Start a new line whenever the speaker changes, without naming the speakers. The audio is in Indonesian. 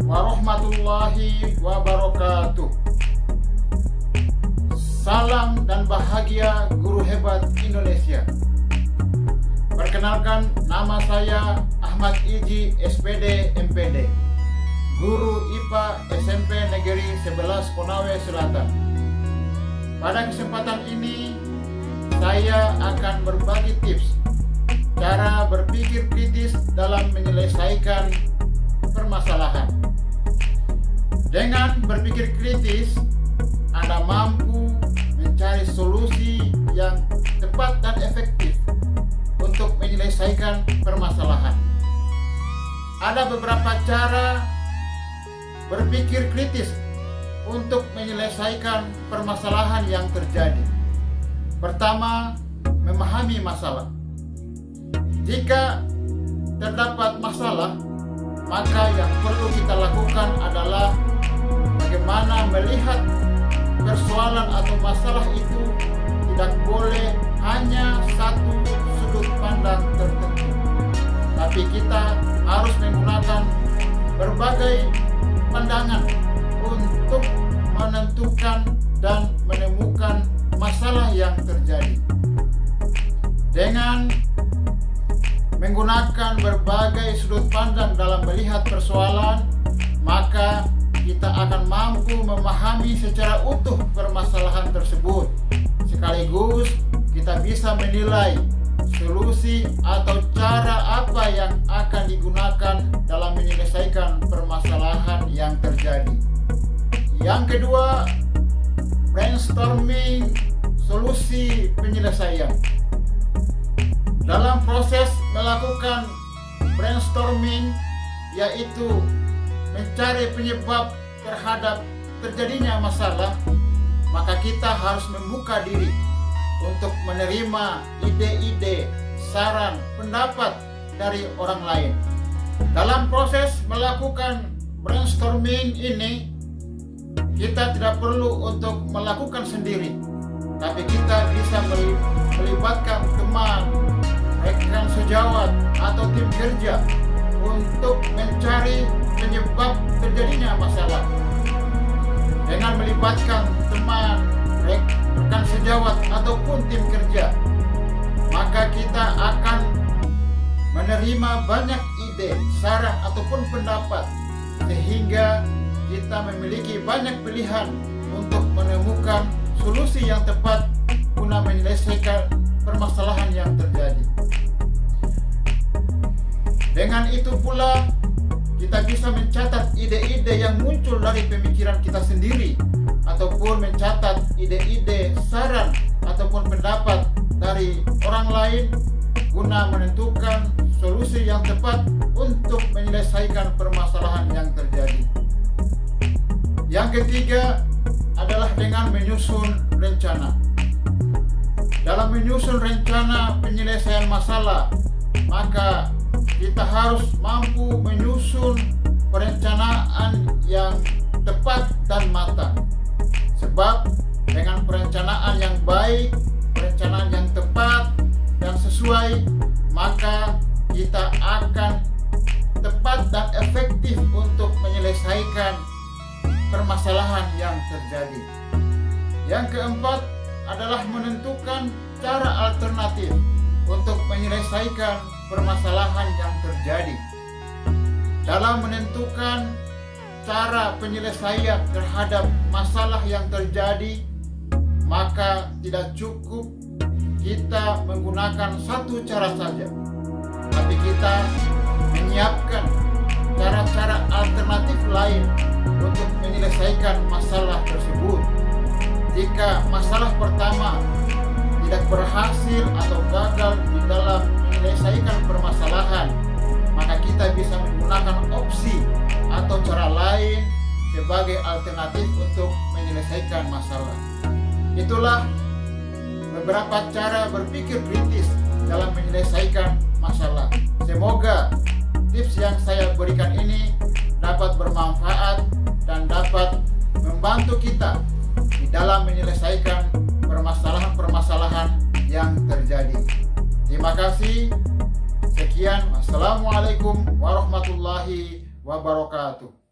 warahmatullahi wabarakatuh. Salam dan bahagia guru hebat Indonesia. Perkenalkan, nama saya Ahmad Iji, SPD MPD, Guru IPA SMP Negeri 11 Konawe Selatan. Pada kesempatan ini, saya akan berbagi tips cara berpikir kritis dalam menyelesaikan permasalahan. Dengan berpikir kritis, Anda mampu mencari solusi yang tepat dan efektif untuk menyelesaikan permasalahan. Ada beberapa cara berpikir kritis untuk menyelesaikan permasalahan yang terjadi. Pertama, memahami masalah. Jika terdapat masalah, maka yang perlu kita lakukan adalah bagaimana melihat persoalan atau masalah itu tidak boleh hanya satu sudut pandang tertentu, tapi kita harus menggunakan berbagai pandangan untuk menentukan dan menemukan masalah yang terjadi. Dengan menggunakan berbagai sudut pandang dalam melihat persoalan, maka kita akan mampu memahami secara utuh permasalahan tersebut. Sekaligus kita bisa menilai solusi atau cara apa yang akan digunakan dalam menyelesaikan permasalahan yang terjadi. Yang kedua, brainstorming solusi penyelesaian. Dalam proses melakukan brainstorming, yaitu mencari penyebab terhadap terjadinya masalah, maka kita harus membuka diri untuk menerima ide-ide, saran, pendapat dari orang lain. Dalam proses melakukan brainstorming ini, kita tidak perlu untuk melakukan sendiri, tapi kita bisa melibatkan teman, rekan sejawat, atau tim kerja untuk mencari penyebab terjadinya masalah. Dengan melibatkan teman, rekan sejawat, ataupun tim kerja, maka kita akan menerima banyak ide, saran, ataupun pendapat, sehingga kita memiliki banyak pilihan untuk menemukan solusi yang tepat guna menyelesaikan permasalahan yang terjadi. Dengan itu pula, kita bisa mencatat ide-ide yang muncul dari pemikiran kita sendiri, ataupun mencatat ide-ide, saran, ataupun pendapat dari orang lain guna menentukan solusi yang tepat untuk menyelesaikan permasalahan yang terjadi. Yang ketiga adalah dengan menyusun rencana. Dalam menyusun rencana penyelesaian masalah, maka kita harus mampu menyusun perencanaan yang tepat dan matang. Sebab dengan perencanaan yang baik, perencanaan yang tepat dan sesuai, maka kita akan tepat dan efektif untuk menyelesaikan permasalahan yang terjadi. Yang keempat adalah menentukan cara alternatif untuk menyelesaikan permasalahan yang terjadi. Dalam menentukan cara penyelesaian terhadap masalah yang terjadi, maka tidak cukup kita menggunakan satu cara saja, tapi kita menyiapkan cara-cara alternatif lain untuk menyelesaikan masalah tersebut. Jika masalah pertama tidak berhasil atau gagal di dalam menyelesaikan permasalahan, maka kita bisa menggunakan opsi atau cara lain sebagai alternatif untuk menyelesaikan masalah. Itulah beberapa cara berpikir kritis dalam menyelesaikan masalah. Semoga tips yang saya berikan ini dapat bermanfaat dan dapat membantu kita di dalam menyelesaikan permasalahan-permasalahan yang terjadi. Terima kasih. Sekian. Assalamualaikum warahmatullahi wabarakatuh.